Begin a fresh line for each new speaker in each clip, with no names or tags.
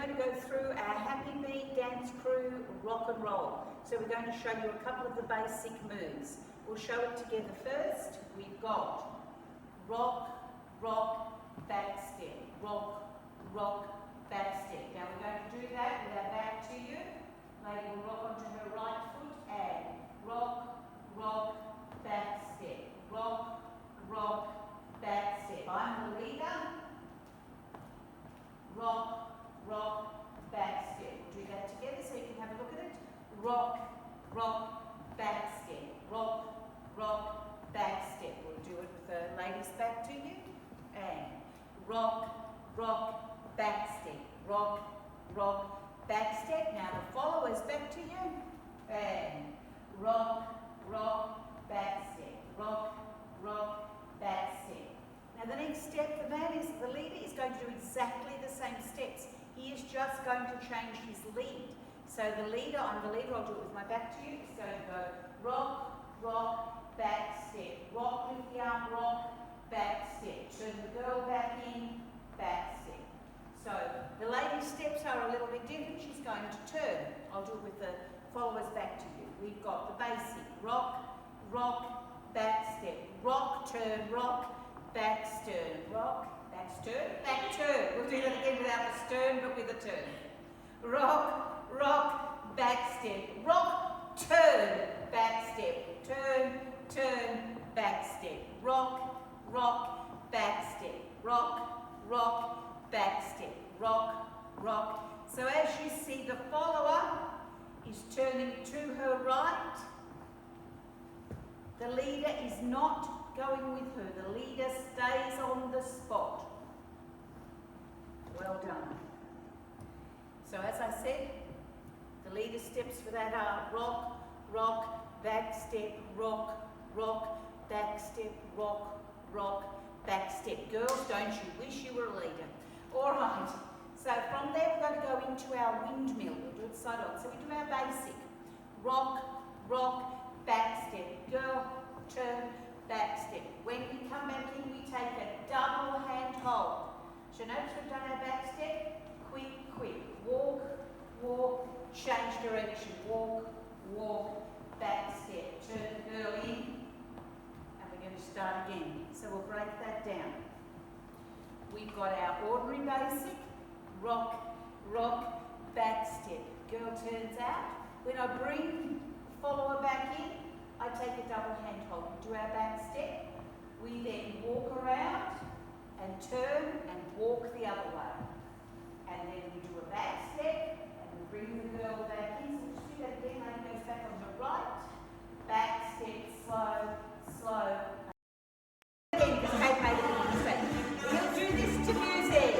going to go through our Happy Me Dance Crew rock and roll. So we're going to show you a couple of the basic moves. We'll show it together first. We've got rock, rock, back step, rock, rock, back step. Now we're going to do that with our back to you. Lady will rock onto her right foot and rock, rock, back step, rock, rock, back step. I'm the leader. Rock, rock, back step. We'll do that together so you can have a look at it. Rock, rock, back step. Rock, rock, back step. We'll do it with the ladies back to you. And rock, rock, back step. Rock, rock, back step. Now the followers back to you. And rock, rock, back step. Rock, rock, back step. Now the next step for that is the leader is going to do exactly the same steps. He is just going to change his lead. So the leader, I'm the leader, I'll do it with my back to you, is going to go rock, rock, back step. Rock with the arm, rock, back step. Turn the girl back in, back step. So the lady's steps are a little bit different. She's going to turn. I'll do it with the followers back to you. We've got the basic rock, rock, back step. Rock, turn, rock, back stern, rock, back stern, back turn. We'll do that again without the stern, but with a turn. Rock, rock, back step. Rock, turn, back step. Turn, turn, back step. Rock, rock, back step. Rock, rock, back step. Rock, rock. So as you see, the follower is turning to her right. The leader is not going with her. The leader stays on the spot. Well done. So as I said, the leader steps for that are rock, rock, back step, rock, rock, back step, rock, rock, back step. Girls, don't you wish you were a leader? All right. So from there we're going to go into our windmill. We'll do it side on. So we do our basic. Rock, rock, back step. Girl, turn, back step. When we come back in, we take a double hand hold. So notice we've done our back step. Quick, quick. Walk, walk, change direction. Walk, walk, back step. Turn the girl in. And we're going to start again. So we'll break that down. We've got our ordinary basic. Rock, rock, back step. Girl turns out. When I bring the follower back in, I take a double hand hold. We do our back step. We then walk around and turn and walk the other way. And then we do a back step and we bring the girl back in. So just do that again. Lady goes back on her right. Back step, slow, slow. Again, because Kate made a little mistake. We'll do this to music.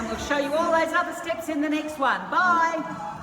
We'll show you all those other steps in the next one. Bye.